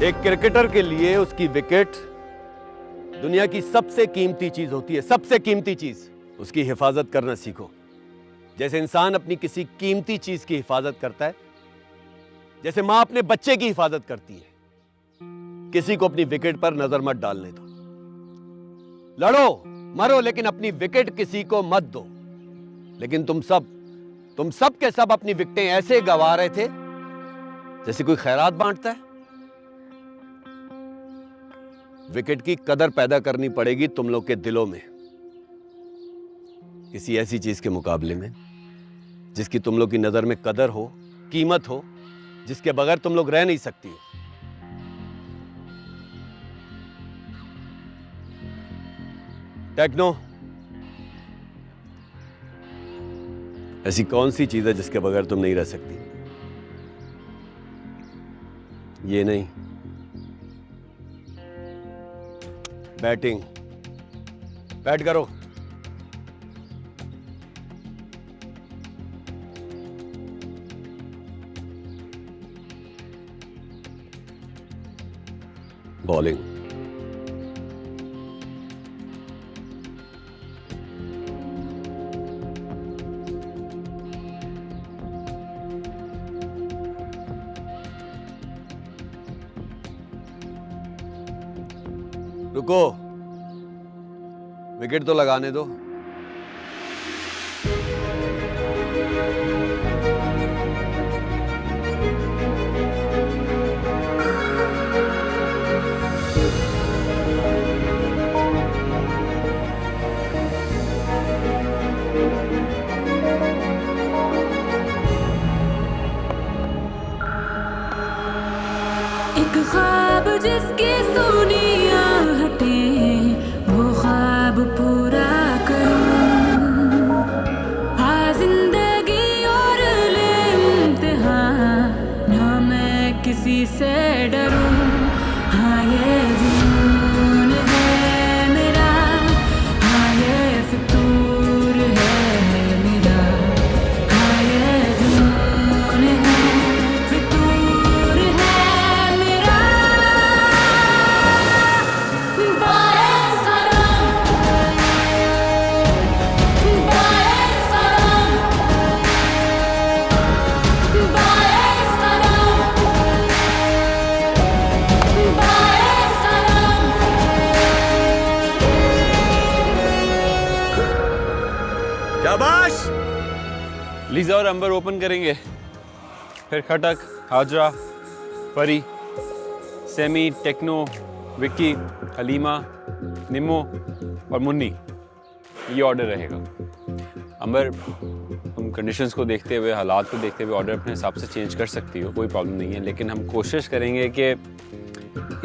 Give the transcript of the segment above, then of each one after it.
एक क्रिकेटर के लिए उसकी विकेट दुनिया की सबसे कीमती चीज होती है, सबसे कीमती चीज। उसकी हिफाजत करना सीखो, जैसे इंसान अपनी किसी कीमती चीज की हिफाजत करता है, जैसे मां अपने बच्चे की हिफाजत करती है। किसी को अपनी विकेट पर नजर मत डालने दो। लड़ो मरो, लेकिन अपनी विकेट किसी को मत दो। लेकिन तुम सब के सब अपनी विकेटें ऐसे गंवा रहे थे जैसे कोई खैरात बांटता है। विकेट की कदर पैदा करनी पड़ेगी तुम लोग के दिलों में, किसी ऐसी चीज के मुकाबले में जिसकी तुम लोग की नजर में कदर हो, कीमत हो, जिसके बगैर तुम लोग रह नहीं सकती हो। टेक्नो, ऐसी कौन सी चीज है जिसके बगैर तुम नहीं रह सकती? ये नहीं, बैटिंग। बैट करो। बॉलिंग। रुको, विकेट तो लगाने दो। एक ख्वाब जिसकी सोनी आहटे, वो ख्वाब पूरा करूं। हाँ जिंदगी और ले इम्तिहान, ना मैं किसी से डरूं। हाँ ये जुनून है मेरा, हाँ ये फितूर है मेरा। हाँ ये जुनून है, फितूर है मेरा। बारिश सनम, बारिश सनम, बारिश सनम, बारिश सनम। शाबाश। लीजा और अंबर ओपन करेंगे, फिर खटक, हाजरा, परी, सेमी, टेक्नो, विक्की, हलीमा, निम्मो और मुन्नी। ये ऑर्डर रहेगा। अंबर, तुम कंडीशंस को देखते हुए, हालात को देखते हुए ऑर्डर अपने हिसाब से चेंज कर सकती हो, कोई प्रॉब्लम नहीं है। लेकिन हम कोशिश करेंगे कि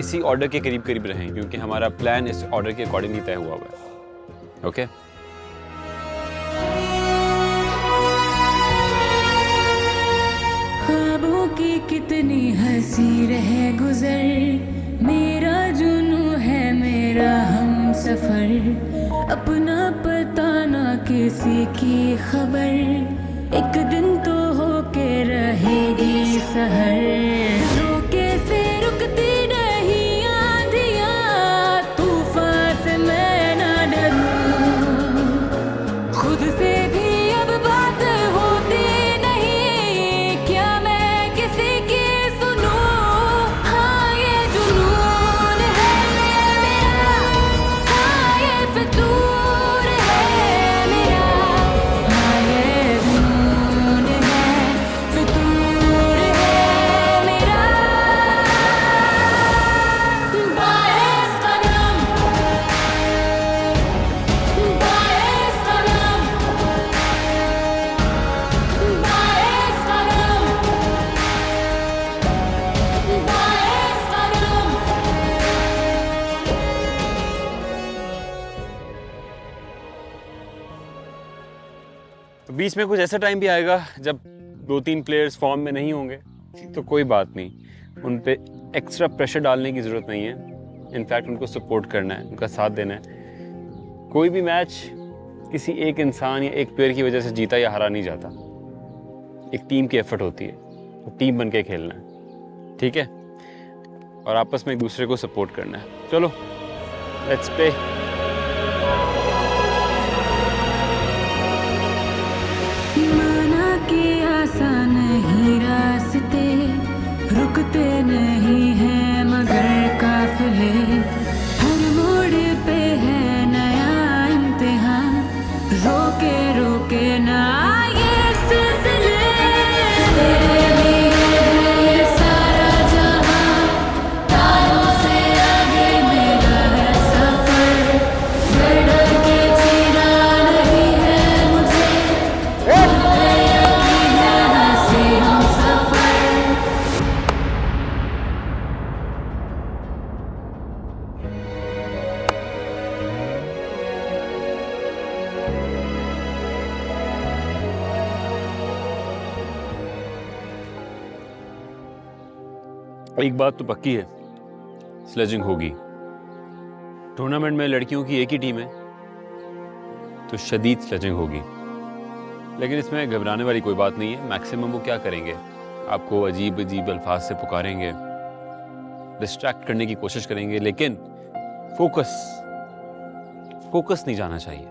इसी ऑर्डर के करीब करीब रहें, क्योंकि हमारा प्लान इस ऑर्डर के अकॉर्डिंग ही तय हुआ हुआ है। ओके? ख्वाबों की कितनी हंसी रहे गुजर, मेरा जुनू है मेरा हम सफर। अपना पता ना किसी की खबर, एक दिन तो होके रहेगी सहर। रोके से रुकती नहीं आंधियां, तूफान से मैं ना डरूं। खुद से भी अब बात होती नहीं, क्या मैं किसी की सुनूं। हाँ ये जुनून है मेरा, हाँ ये फितूर है मेरा। हाँ ये जुनून है, फितूर है मेरा। बारिश सनम, बारिश सनम, बारिश सनम, बारिश सनम। तो बीच में कुछ ऐसा टाइम भी आएगा जब 2-3 प्लेयर्स फॉर्म में नहीं होंगे, तो कोई बात नहीं, उन पे एक्स्ट्रा प्रेशर डालने की ज़रूरत नहीं है। इनफैक्ट उनको सपोर्ट करना है, उनका साथ देना है। कोई भी मैच किसी एक इंसान या एक प्लेयर की वजह से जीता या हारा नहीं जाता। एक टीम की एफर्ट होती है, तो टीम बन के खेलना है, ठीक है? और आपस में एक दूसरे को सपोर्ट करना है। चलो लेट्स प्ले। माना के आसान नहीं रास्ते, रुकते नहीं हैं मगर काफिले, हर मोड़ पे है नया इम्तिहान, रोके रोके ना ये सिलसिले। तेरे लिए है ये सारा जहां, तारों से आगे मेरा है सफर, डर डर के जीना नहीं है मुझे, एक बात तो पक्की है, स्लेजिंग होगी। टूर्नामेंट में लड़कियों की एक ही टीम है तो शदीद स्लेजिंग होगी, लेकिन इसमें घबराने वाली कोई बात नहीं है। मैक्सिमम वो क्या करेंगे, आपको अजीब अजीब अल्फाज से पुकारेंगे, डिस्ट्रैक्ट करने की कोशिश करेंगे, लेकिन फोकस नहीं जाना चाहिए,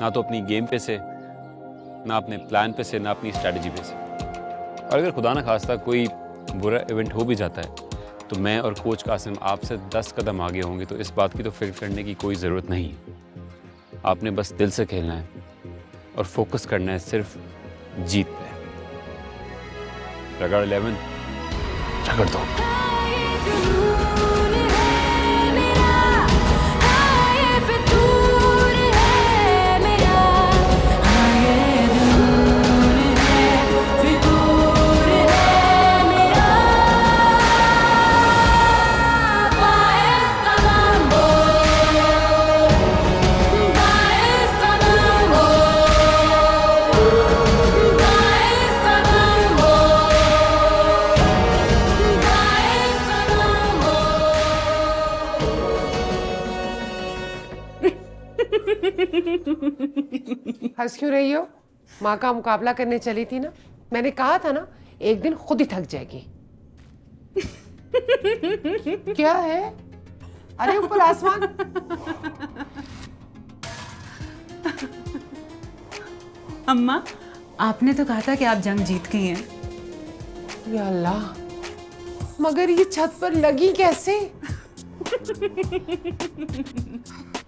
ना तो अपनी गेम पे से, ना अपने प्लान पे से, ना अपनी स्ट्रैटेजी पे से। और अगर खुदा न खास्ता कोई बुरा इवेंट हो भी जाता है तो मैं और कोच कासिम आपसे 10 कदम आगे होंगे, तो इस बात की तो फिक्र करने की कोई ज़रूरत नहीं है। आपने बस दिल से खेलना है और फोकस करना है सिर्फ जीत पे। रगड़ 11 रगड़ दो। हंस क्यों रही हो? माँ का मुकाबला करने चली थी ना, मैंने कहा था ना एक दिन खुद ही थक जाएगी। क्या है? अरे ऊपर आसमान। अम्मा, आपने तो कहा था कि आप जंग जीत गई हैं। या अल्लाह, मगर ये छत पर लगी कैसे?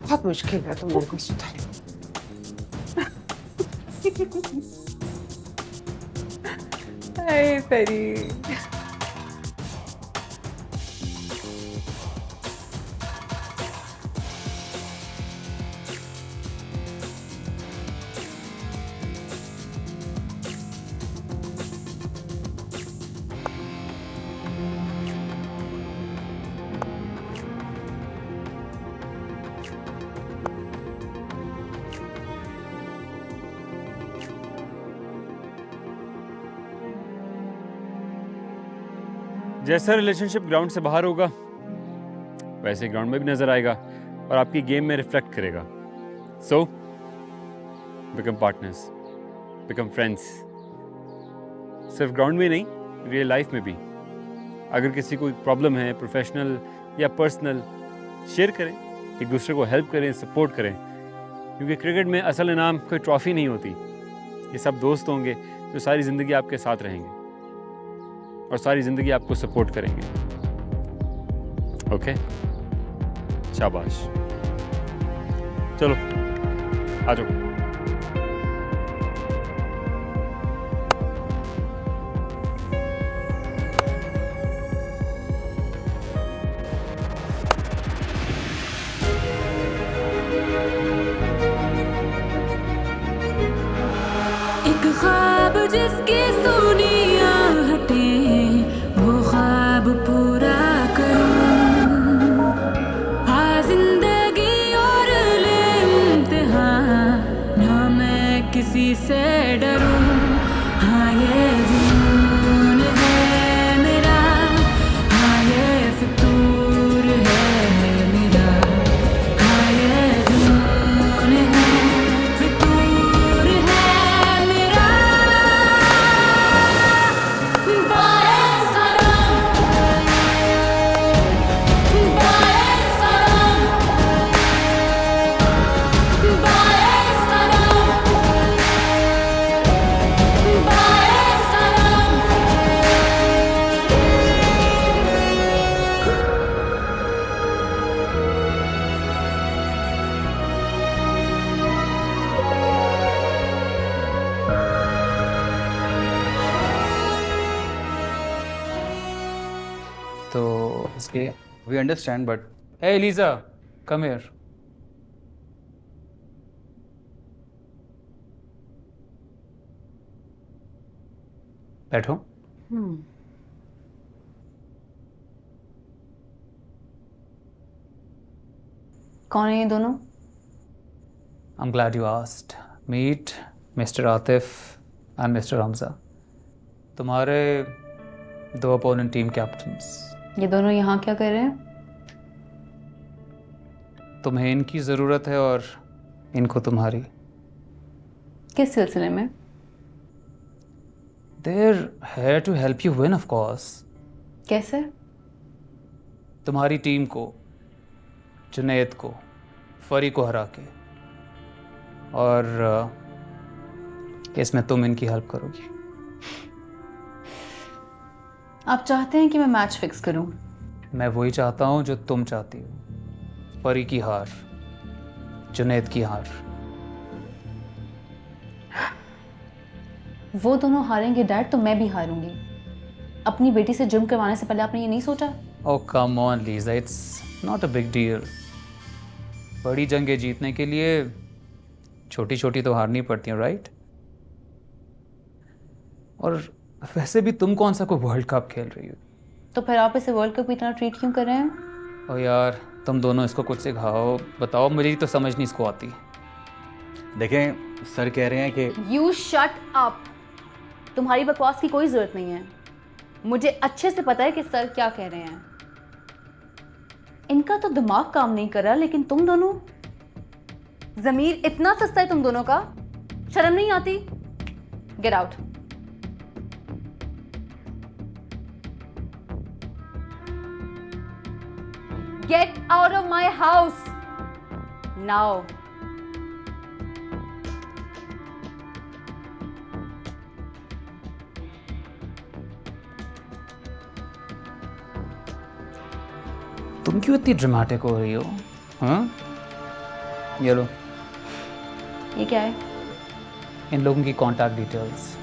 बहुत मुश्किल है तुम लोगों को सुधारना। अरे परी, जैसा रिलेशनशिप ग्राउंड से बाहर होगा वैसे ग्राउंड में भी नजर आएगा और आपकी गेम में रिफ्लेक्ट करेगा। So become partners, become friends, सिर्फ ग्राउंड में नहीं, रियल लाइफ में भी। अगर किसी को प्रॉब्लम है, प्रोफेशनल या पर्सनल, शेयर करें, एक दूसरे को हेल्प करें, सपोर्ट करें, क्योंकि क्रिकेट में असल इनाम कोई ट्रॉफी नहीं होती। ये सब दोस्त होंगे जो सारी ज़िंदगी आपके साथ रहेंगे और सारी ज़िंदगी आपको सपोर्ट करेंगे। ओके, शाबाश। चलो आ जाओ। एक ख्वाब जिसकी सुनी आहटें, वो ख्वाब पूरा करूं। हाँ जिंदगी और ले इम्तिहान, तो इसके we understand but Hey Lisa, come here. बैठो। कौन है ये दोनों? I'm glad you asked. Meet Mr. Atif and Mr. Hamza. तुम्हारे दो अपोनेंट टीम कैप्टन्स। ये दोनों यहाँ क्या कर रहे हैं? तुम्हें इनकी ज़रूरत है और इनको तुम्हारी। किस सिलसिले में? They're here to help you win, of course. कैसे? तुम्हारी टीम को, जुनैद को, फरी को हरा के, और इसमें तुम इनकी हेल्प करोगी। आप चाहते हैं कि मैं मैच फिक्स करूं? मैं वही चाहता हूँ जो तुम चाहती हो। फरी की हार, जुनैद की हार। वो दोनों हारेंगे डैड तो मैं भी हारूंगी। अपनी बेटी से जिम करवाने से पहले आपने ये नहीं सोचा? Oh come on Lisa, it's not a big deal. बड़ी जंगें जीतने के लिए छोटी छोटी तो हारनी पड़ती हैं, राइट? और वैसे भी तुम कौन सा कोई वर्ल्ड कप खेल रही हो? तो फिर आप इसे वर्ल्ड कप की तरह ट्रीट क्यों कर रहे हैं? ओ यार, तुम दोनों इसको कुछ सिखाओ, बताओ, मुझे तो समझ नहीं इसको आती। देखें सर कह रहे हैं कि यू शट अप। तुम्हारी बकवास की कोई जरूरत नहीं है। मुझे अच्छे से पता है कि सर क्या कह रहे हैं। इनका तो दिमाग काम नहीं कर रहा, लेकिन तुम दोनों, जमीर इतना सस्ता है तुम दोनों का, शर्म नहीं आती? Get out. Get out of my house now. तुम क्यों इतनी ड्रामेटिक हो रही हो? हाँ, ये लो, ये क्या है? इन लोगों की contact details.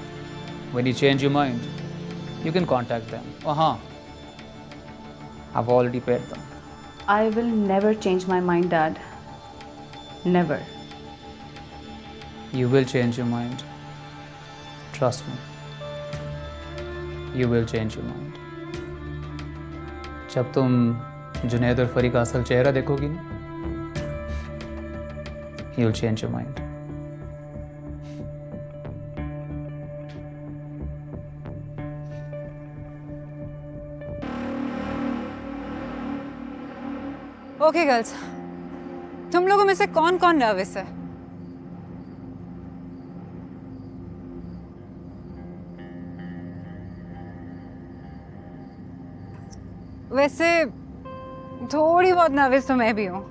When you change your mind you can contact them. और हाँ, I've already paid them. I will never change my mind, Dad. Never. You will change your mind. Trust me. You will change your mind. जब तुम जुनैद और फरी का असल चेहरा देखोगी ना, you'll change your mind. Okay girls, तुम लोगों में से कौन कौन नर्वस है? वैसे थोड़ी बहुत नर्वस तो मैं भी हूँ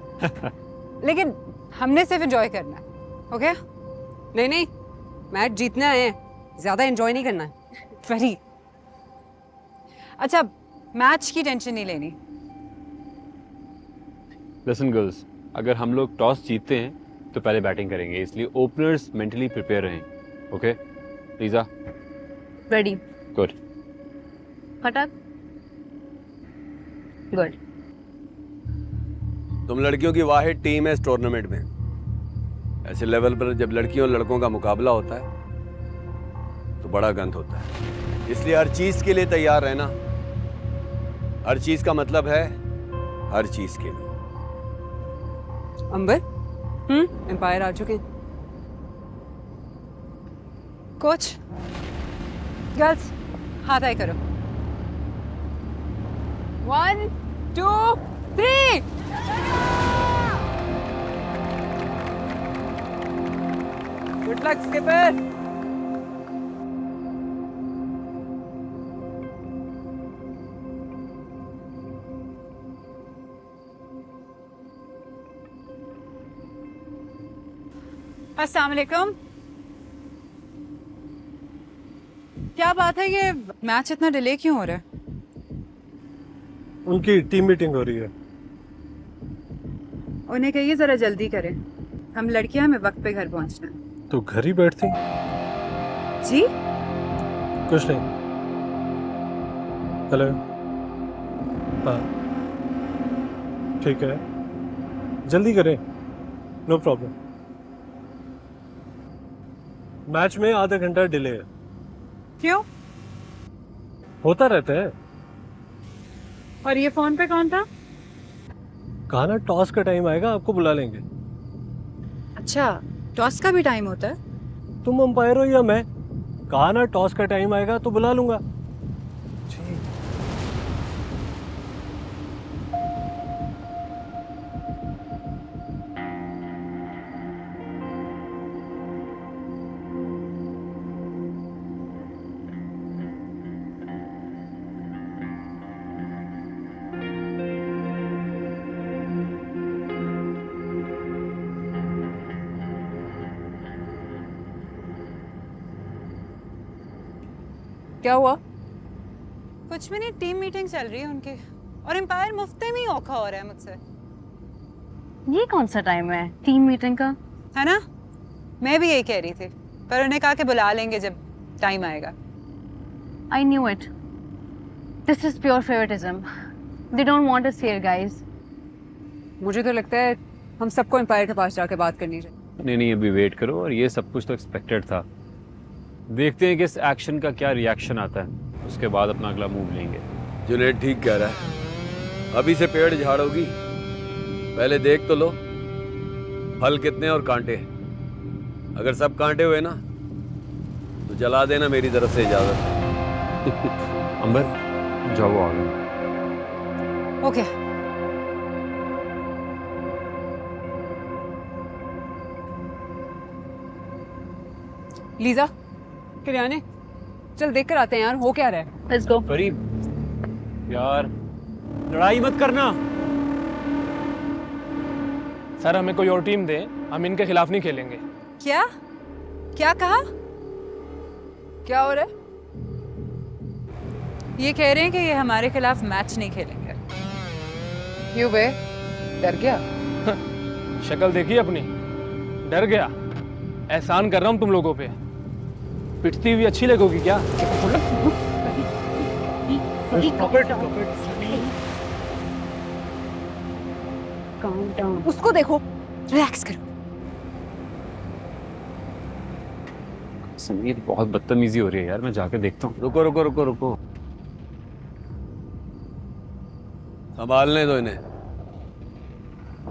लेकिन हमने सिर्फ एंजॉय करना है, ओके? नहीं नहीं, मैच जीतना है, ज्यादा एंजॉय नहीं करना है। फरी, अच्छा मैच की टेंशन नहीं लेनी। लिसन गर्ल्स, अगर हम लोग टॉस जीतते हैं तो पहले बैटिंग करेंगे, इसलिए ओपनर्स मेंटली प्रिपेयर रहें। Okay Lisa? रेडी। गुड। खटक। गुड। तुम लड़कियों की वाहिद टीम है इस टूर्नामेंट में। ऐसे लेवल पर जब लड़कियों और लड़कों का मुकाबला होता है तो बड़ा गंद होता है, इसलिए हर चीज के लिए तैयार रहना। हर चीज का मतलब है हर चीज के लिए। अंबर, एम्पायर आ चुके हैं। कोच, गर्ल्स हाथ आए करो। 1 2 3। Good luck skipper. अस्सलाम वालेकुम। क्या बात है, ये मैच इतना डिले क्यों हो रहा है? उनकी टीम मीटिंग हो रही है। उन्हें कहिए जरा जल्दी करें, हम लड़कियां हमें वक्त पे घर पहुंचना है। तो घर ही बैठती? जी कुछ नहीं। हेलो। हाँ ठीक है, जल्दी करें, नो प्रॉब्लम। मैच में आधा घंटा डिले है। क्यों? होता रहता है। और ये फोन पे कौन था? कहा ना टॉस का टाइम आएगा आपको बुला लेंगे। अच्छा, टॉस का भी टाइम होता है? तुम अंपायर हो या मैं? कहा ना टॉस का टाइम आएगा तो बुला लूंगा। जी। क्या हुआ? कुछ भी नहीं, टीम मीटिंग चल रही है उनकी, और एम्पायर मुफ्ते में ही औखा हो रहा है मुझसे। ये कौन सा टाइम है टीम मीटिंग का? है ना, मैं भी यही कह रही थी, पर उन्हें कहा कि बुला लेंगे जब टाइम आएगा। I knew it. This is pure favoritism. They don't want us here, guys. मुझे तो लगता है हम सबको एम्पायर के पास जाके बात करनी चाहिए। नहीं, अभी वेट करो, और ये सब कुछ तो एक्सपेक्टेड था। देखते हैं कि इस एक्शन का क्या रिएक्शन आता है, उसके बाद अपना अगला मूव लेंगे। जुनैद ठीक कह रहा है, अभी से पेड़ झाड़ोगी, पहले देख तो लो फल कितने और कांटे। अगर सब कांटे हुए ना तो जला देना, मेरी तरफ से इजाजत। अंबर जाओ, आ गए। ओके। लीजा, किरियाने, चल देख कर आते हैं यार, हो क्या रहा है। Let's go. परी यार, लड़ाई मत करना। सर हमें कोई और टीम दे, हम इनके खिलाफ नहीं खेलेंगे। क्या क्या कहा? क्या हो रहा है? ये कह रहे हैं कि ये हमारे खिलाफ मैच नहीं खेलेंगे। क्यों बे, डर गया? शक्ल देखी अपनी, डर गया। एहसान कर रहा हूँ तुम लोगों पे, पिटती हुई अच्छी लगोगी क्या? उसको देखो, रिलैक्स करो। समीर, बहुत बदतमीजी हो रही है यार, मैं जाके देखता हूँ। रुको रुको रुको रुको, संभालने दो इन्हें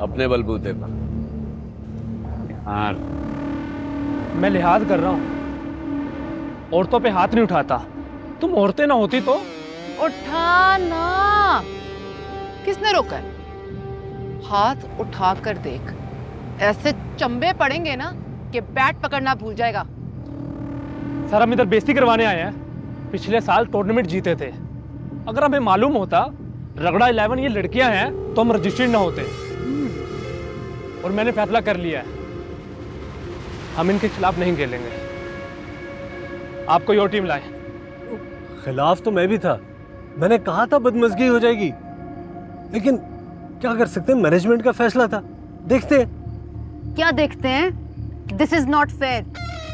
अपने बलबूते पर। यार मैं लिहाज कर रहा हूँ, औरतों पे हाथ नहीं उठाता। तुम औरतें ना होती तो। उठाना किसने रोका है? हाथ उठा कर देख, ऐसे चंबे पड़ेंगे ना कि बैट पकड़ना भूल जाएगा। सर हम इधर बेइज्जती करवाने आए हैं, पिछले साल टूर्नामेंट जीते थे। अगर हमें मालूम होता रगड़ा 11 ये लड़कियां हैं तो हम रजिस्ट्री ना होते। और मैंने फैसला कर लिया है, हम इनके खिलाफ नहीं खेलेंगे। आप कोई और टीम लाए। खिलाफ तो मैं भी था, मैंने कहा था बदमजगी हो जाएगी, लेकिन क्या कर सकते हैं, मैनेजमेंट का फैसला था। देखते हैं। क्या देखते हैं? This is not fair.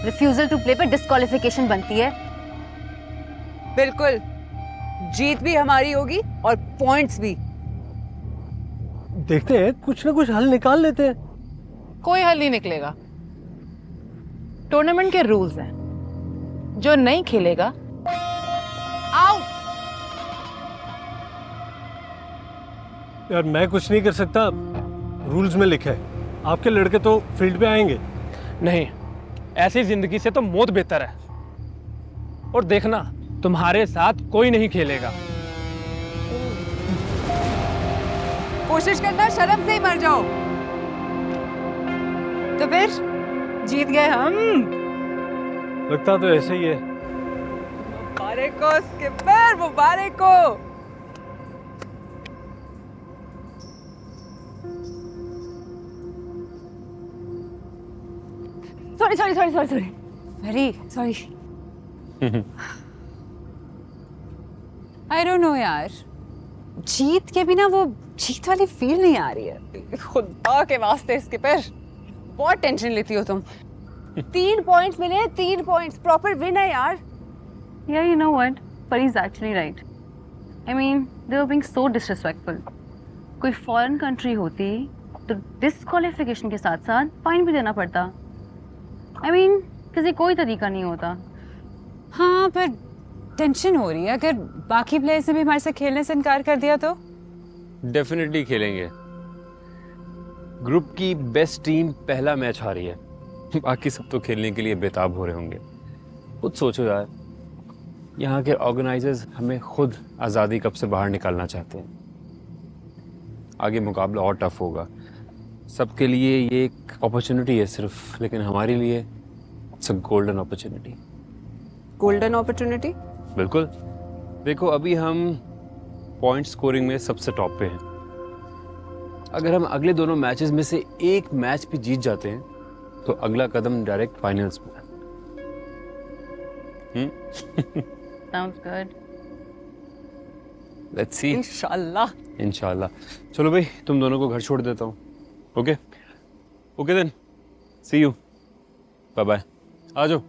Refusal to play पे डिस्क्वालिफिकेशन बनती है। बिल्कुल, जीत भी हमारी होगी और पॉइंट्स भी। देखते हैं, कुछ ना कुछ हल निकाल लेते हैं। कोई हल नहीं निकलेगा। टूर्नामेंट के रूल्स हैं, जो नहीं खेलेगा आउट। यार मैं कुछ नहीं कर सकता, रूल्स में लिखा है। आपके लड़के तो फील्ड पे आएंगे। नहीं, ऐसी जिंदगी से तो मौत बेहतर है। और देखना, तुम्हारे साथ कोई नहीं खेलेगा। कोशिश करना शर्म से ही मर जाओ। तो फिर जीत गए हम। लगता तो ऐसे ही है। मुबारक को स्किपर, मुबारक को। Sorry very sorry. I don't know यार, जीत के बिना वो जीत वाली फील नहीं आ रही है। खुदा के वास्ते स्किपर, बहुत टेंशन लेती हो तुम। 3 पॉइंट्स मिले, 3 पॉइंट्स, प्रॉपर विन है यार। Yeah, you know what? Pari's actually right. I mean, they were being so disrespectful. कोई फॉरेन कंट्री होती तो डिस्क्वालिफिकेशन के साथ साथ फाइन भी देना पड़ता. I mean, किसी कोई तरीका नहीं होता. हाँ, पर टेंशन हो रही है, अगर बाकी प्लेयर्स ने भी हमारे साथ खेलने से इनकार कर दिया तो? डेफिनेटली खेलेंगे. ग्रुप की बेस्ट टीम पहला मैच हारी है, बाकी सब तो खेलने के लिए बेताब हो रहे होंगे. खुद सोचो यार, यहाँ के ऑर्गेनाइजर्स हमें खुद आज़ादी कप से बाहर निकालना चाहते हैं. आगे मुकाबला और टफ होगा. सबके लिए ये एक अपॉर्चुनिटी है सिर्फ, लेकिन हमारे लिए it's a golden opportunity. Golden opportunity? बिल्कुल. देखो, अभी हम पॉइंट स्कोरिंग में सबसे टॉप पे हैं. अगर हम अगले दोनों मैचेस में से एक मैच भी जीत जाते हैं तो अगला कदम डायरेक्ट फाइनल्स में. Sounds good. Let's see. इंशाल्लाह. इंशाल्लाह. चलो भाई, तुम दोनों को घर छोड़ देता हूँ. Okay okay then, see you. Bye bye. आ जाओ.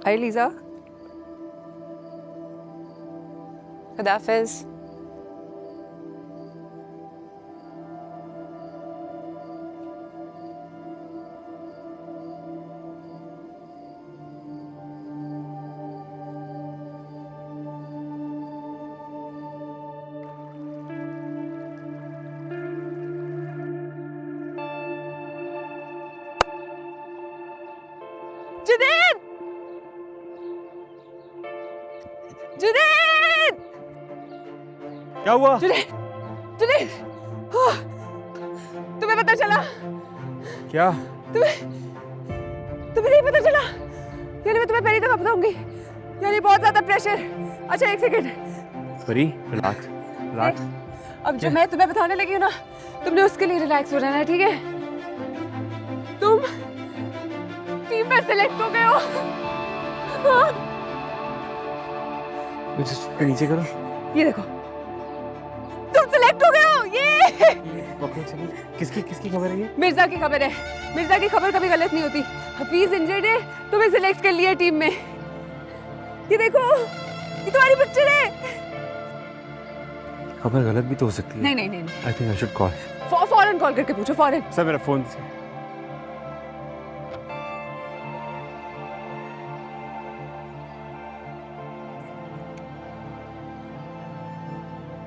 Hi Lisa. खुदाफिज. जुनैद! जुनैद! क्या हुआ? जुनैद! जुनैद! तुम्हें पता चला? क्या? तुम्हें नहीं पता चला? यानी मैं तुम्हें पहली दफा बताऊंगी. यानी बहुत ज्यादा प्रेशर. अच्छा, एक सेकंड. परी, रिलैक्स रिलैक्स. अब जो मैं तुम्हें बताने लगी हूँ ना, तुमने उसके लिए रिलैक्स हो रहना है, ठीक है? तुम टीम में सिलेक्ट हो गए हो. मुझे नीचे करो. ये देखो, तुम सिलेक्ट हो गए हो. ये किसकी खबर है ये? मिर्जा की खबर है. मिर्जा की खबर कभी गलत नहीं होती. हफीज इंजर्ड है, तुम्हें सिलेक्ट कर लिया टीम में. ये देखो, ये तुम्हारी पिक्चर है. खबर गलत भी तो हो सकती है. नहीं नहीं नहीं. I think I should call. फौरन कॉल करके पूछो, फौरन. सर, मेरा फोन.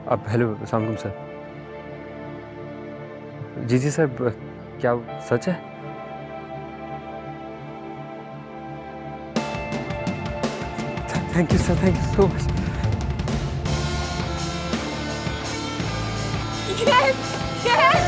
अब हेलो, अस्सलाम वालेकुम सर. जी जी सर, क्या सच है? Thank you sir, thank you so much. Yes yes.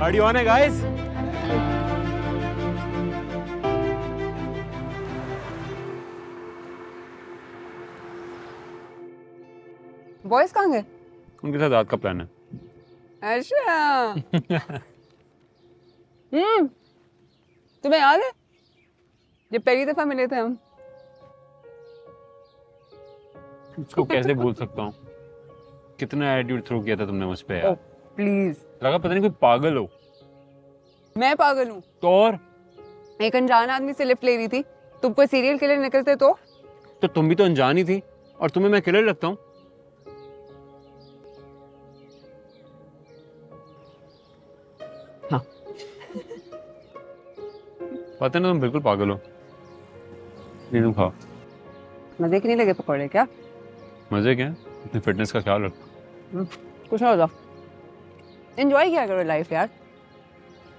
Party on है गाइस. बॉयज कहाँ गए? उनके साथ रात का प्लान है. अच्छा. तुम्हें याद है जब पहली दफा मिले थे हम? उसको कैसे भूल सकता हूँ? कितना एटीट्यूड थ्रो किया था तुमने मुझ पे यार. प्लीज. लगा पता नहीं कोई पागल हो. मैं पागल हूँ? तो और? एक अनजान आदमी से लिफ्ट ले रही थी, तुम कोई सीरियल किलर निकलते तो तुम भी तो अनजान ही थी, और तुम्हें मैं किलर लगता हूँ? हाँ. पता है ना, तुम बिल्कुल पागल हो. ये तुम खाओ. मजे के नहीं लगे पकौड़े क्या? मजे क्या? अपनी फिटनेस का ख्याल रखो. कुछ ना होता. एंजॉय किया करो लाइफ यार.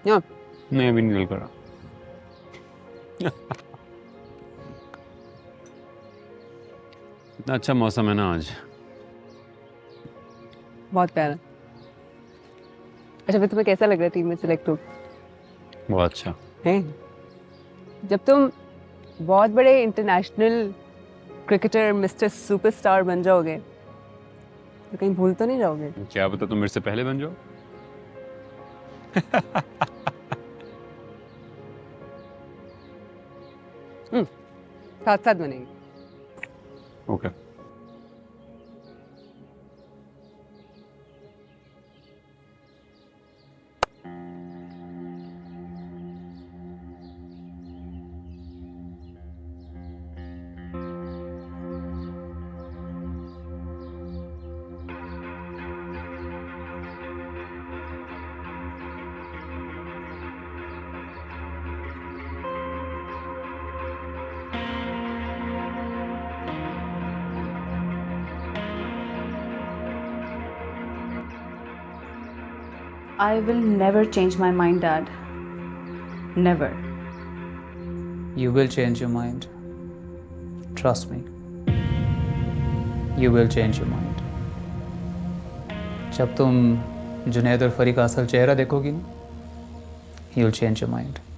नहीं, अभी नहीं दिल करा. इतना अच्छा मौसम है ना आज. बहुत प्यारा. अच्छा फिर तुम्हें कैसा लग रहा है टीम में सिलेक्ट हो बहुत अच्छा। हैं? जब तुम बहुत बड़े इंटरनेशनल क्रिकेटर मिस्टर सुपरस्टार बन जाओगे तो कहीं भूल तो नहीं जाओगे? क्या पता तुम मेरे से पहले बन जाओ। साथ साथ बनेंगे। Okay. I will never change my mind, Dad. Never. You will change your mind. Trust me. You will change your mind. जब तुम जुनैद और फरी का असल चेहरा देखोगी ना, you'll change your mind.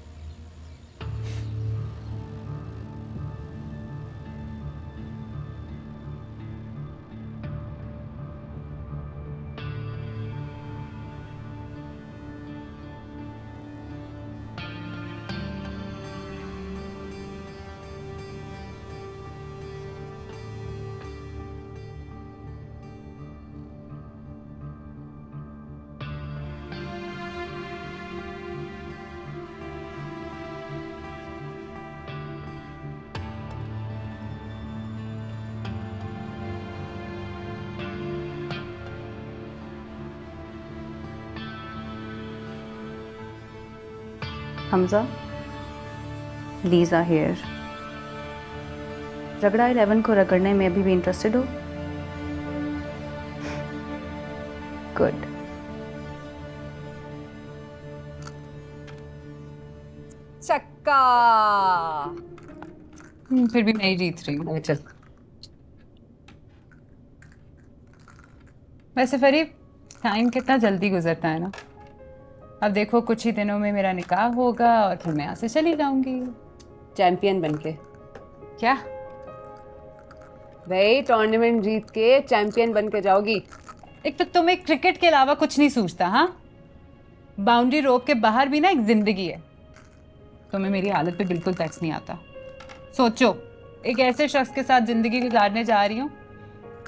Hamza, Lisa here. रगड़ा 11 को रगड़ने में अभी भी इंटरेस्टेड हो? गुड। चक्का। फिर भी मैं ही जीत रही हूँ। चल। वैसे फरीब, टाइम कितना जल्दी गुजरता है ना। अब देखो कुछ ही दिनों में मेरा निकाह होगा और फिर मैं यहाँ से चली जाऊंगी। चैंपियन बनके। क्या? भाई टूर्नामेंट जीत के चैंपियन बनके जाओगी। एक तो तुम्हें क्रिकेट के अलावा कुछ नहीं सूझता, हाँ? बाउंड्री रोक के बाहर भी ना एक जिंदगी है। तुम्हें मेरी हालत पे बिल्कुल टच नहीं आता। सोचो, एक ऐसे शख्स के साथ जिंदगी गुजारने जा रही हूँ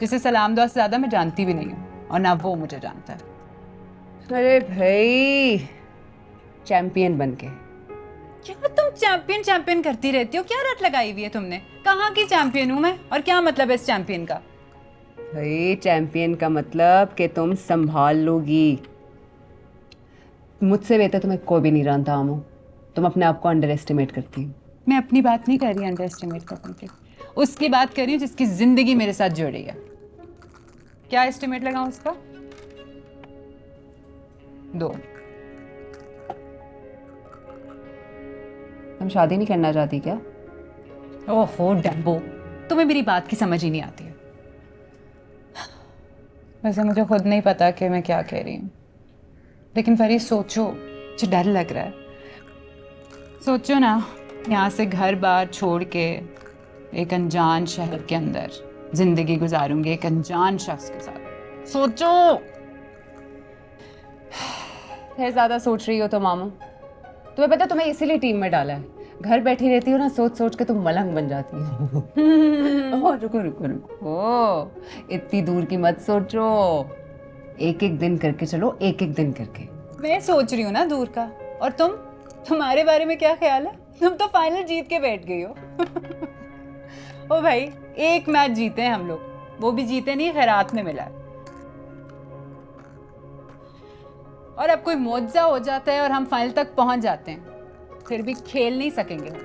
जिसे सलाम दुआ से ज्यादा मैं जानती भी नहीं हूँ और ना वो मुझे जानता है। अरे भाई, चैंपियन बनके। क्या तुम चैंपियन चैंपियन करती रहती हो? क्या रट लगाई हुई है तुमने? कहाँ की चैंपियन हूँ मैं और क्या मतलब है इस चैंपियन का? भाई चैंपियन का मतलब कि तुम संभाल लोगी। मुझसे बेहतर तुम्हें कोई भी नहीं जानता आमो। तुम अपने आप को अंडर एस्टिमेट करती हो। मैं अपनी बात नहीं कर रही अंडर एस्टिमेट करने की, उसकी बात कर रही हूँ जिसकी जिंदगी मेरे साथ जुड़ी है। क्या एस्टिमेट लगाऊं उसका? 2। तुम शादी नहीं करना चाहती क्या? ओहो डम्बो, तुम्हें मेरी बात की समझ ही नहीं आती है। वैसे मुझे खुद नहीं पता कि मैं क्या कह रही हूँ, लेकिन फरीद सोचो, मुझे डर लग रहा है। सोचो ना, यहाँ से घर बार छोड़ के एक अनजान शहर के अंदर जिंदगी गुजारूंगी एक अनजान शख्स के साथ। सोचो। फिर ज्यादा सोच रही हो तो मामू। तुम्हें पता तुम्हें इसीलिए टीम में डाला है। घर बैठी रहती हो ना, सोच सोच के तुम मलंग बन जाती हो। ओह रुको रुको रुको, इतनी दूर की मत सोचो। एक एक दिन करके चलो, एक एक दिन करके। मैं सोच रही हूँ ना दूर का, और तुम्हारे बारे में क्या ख्याल है? तुम तो फाइनल जीत के बैठ गई हो। ओ भाई, एक मैच जीते हैं हम लोग, वो भी जीते नहीं, खैरात में मिला है। और अब कोई मुआवजा हो जाता है और हम फाइनल तक पहुंच जाते हैं, फिर भी खेल नहीं सकेंगे हम।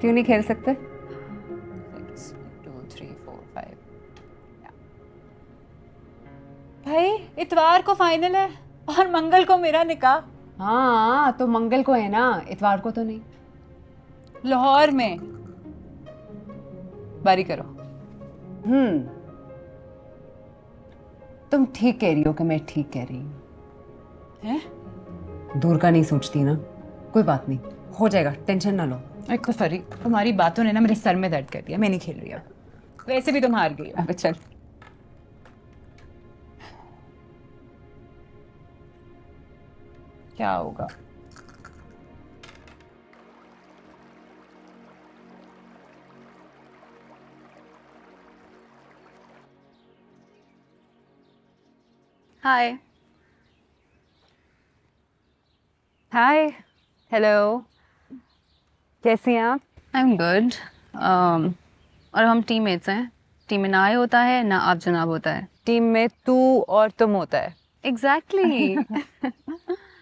क्यों नहीं खेल सकते? 2 3 4 5। भाई इतवार को फाइनल है और मंगल को मेरा निकाह। हाँ तो मंगल को है ना, इतवार को तो नहीं। लाहौर में। बारी करो। तुम ठीक कह रही हो कि मैं ठीक कह रही हूँ। है? दूर का नहीं सोचती ना, कोई बात नहीं, हो जाएगा, टेंशन ना लो। एक तो फरी, तुम्हारी बातों ने ना मेरे सर में दर्द कर दिया, मैं नहीं खेल रही अब। वैसे भी तुम हार गई हो। अब चल। क्या होगा? हाय हाय, हेलो, कैसी हैं आप? I am good. और हम टीममेट्स हैं। टीम में ना आए होता है ना आप जनाब होता है। टीम में तू और तुम होता है। एग्जैक्टली।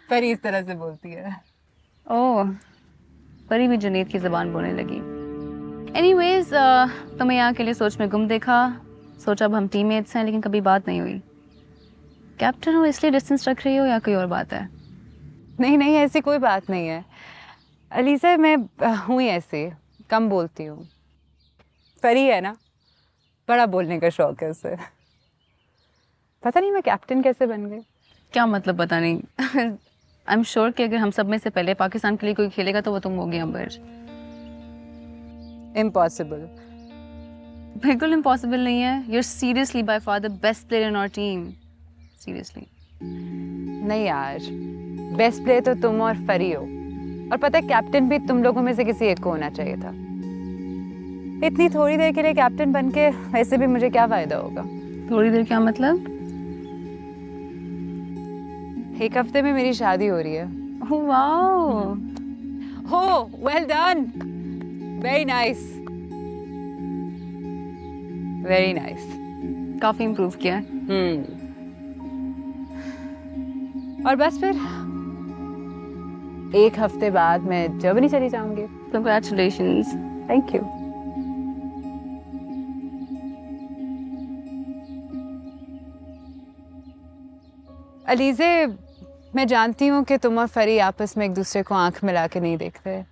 परी इस तरह से बोलती है। ओह, परी भी जुनेद की ज़बान बोलने लगी। एनीवेज, तुम्हें यहाँ के लिए सोच में गुम देखा, सोचा अब हम टीममेट्स हैं, लेकिन कभी बात नहीं हुई। कैप्टन हो इसलिए डिस्टेंस रख रही हो या कोई और बात है? नहीं नहीं, ऐसी कोई बात नहीं है अलीज़ा, मैं हूँ ही ऐसे, कम बोलती हूँ। परी है ना, बड़ा बोलने का शौक है उसे। पता नहीं मैं कैप्टन कैसे बन गई। क्या मतलब पता नहीं। आई एम श्योर कि अगर हम सब में से पहले पाकिस्तान के लिए कोई खेलेगा तो वो तुम होगी अंबर। इम्पॉसिबल। बिल्कुल इम्पॉसिबल नहीं है। You are seriously by far the best player in our team. Seriously. नहीं यार, बेस्ट प्लेयर तो तुम और फरी हो, और पता है कैप्टन भी तुम लोगों में से किसी एक को होना चाहिए था। इतनी थोड़ी देर के लिए कैप्टन बन के वैसे भी मुझे क्या फायदा होगा? थोड़ी देर क्या मतलब? एक हफ्ते में मेरी शादी हो रही है। वाओ, हो, well done, very nice, very nice. काफी इम्प्रूव किया है। और बस फिर एक हफ्ते बाद मैं जर्मनी चली जाऊंगी। कंग्रेचुलेशंस। Thank you. अलीज़े, मैं जानती हूँ कि तुम और फरी आपस में एक दूसरे को आंख मिला के नहीं देखते।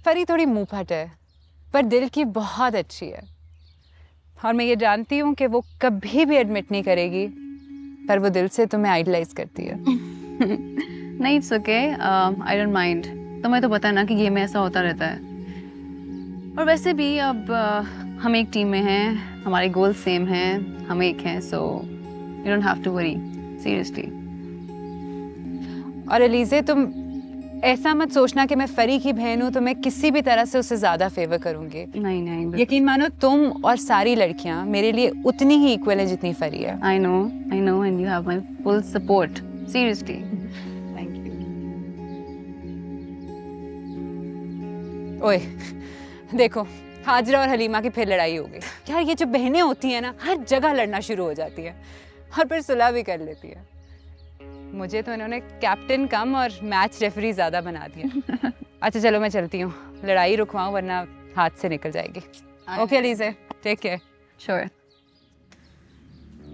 फरी थोड़ी मुंहफट है, पर दिल की बहुत अच्छी है, और मैं ये जानती हूँ कि वो कभी भी एडमिट नहीं करेगी, पर वो दिल से तुम्हें आइडलाइज करती है। नहीं, it's okay, I don't mind. तुम्हें तो पता है ना कि गेम में ऐसा होता रहता है। और वैसे भी अब हम एक टीम में हैं, हमारे गोल सेम हैं, हम एक हैं, so you don't have to worry, seriously. और अलीज़े, तुम ऐसा मत सोचना कि मैं फरी की बहन हूँ तो मैं किसी भी तरह से उसे ज़्यादा फेवर करूँगी। नहीं नहीं, यकीन मानो, तुम और सारी लड़कियाँ मेरे लिए उतनी ही इक्वल है जितनी फरी है। I know, and you have my full support, seriously. Thank you. ओए, देखो, हाजरा और हलीमा की फिर लड़ाई हो गई। यार, ये जो बहनें होती हैं ना, हर जगह लड़ना शुरू हो जाती है और फिर सुलह भी कर लेती है। मुझे तो इन्होंने कैप्टन कम और मैच रेफरी ज्यादा बना दिया। अच्छा चलो, मैं चलती हूँ, लड़ाई रुकवाऊँ वरना हाथ से निकल जाएगी। Okay Alizeh, take care. Sure.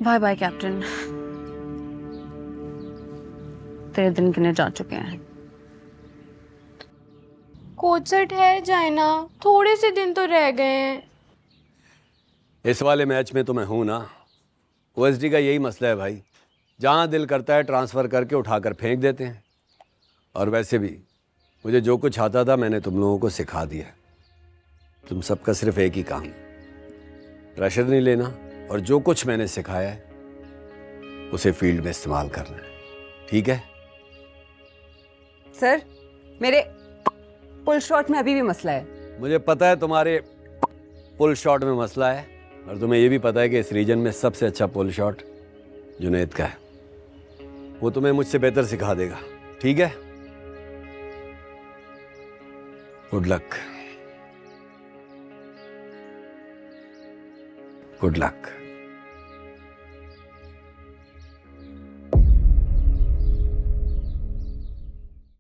Bye bye captain. तेरे दिन गिने जा चुके हैं। कोच सर ठहर जाए ना, थोड़े से दिन तो रह गए हैं। इस वाले मैच में तो मैं हूं ना। ओएसडी का यही मसला है भाई, जहां दिल करता है ट्रांसफ़र करके उठाकर फेंक देते हैं। और वैसे भी मुझे जो कुछ आता था मैंने तुम लोगों को सिखा दिया। तुम सबका सिर्फ एक ही काम, प्रेशर नहीं लेना, और जो कुछ मैंने सिखाया है उसे फील्ड में इस्तेमाल करना है, ठीक है? सर, मेरे पुल शॉट में अभी भी मसला है। मुझे पता है तुम्हारे पुल शॉट में मसला है, और तुम्हें यह भी पता है कि इस रीजन में सबसे अच्छा पुल शॉट जुनैद का है। वो तुम्हें मुझसे बेहतर सिखा देगा, ठीक है? Good luck, good luck.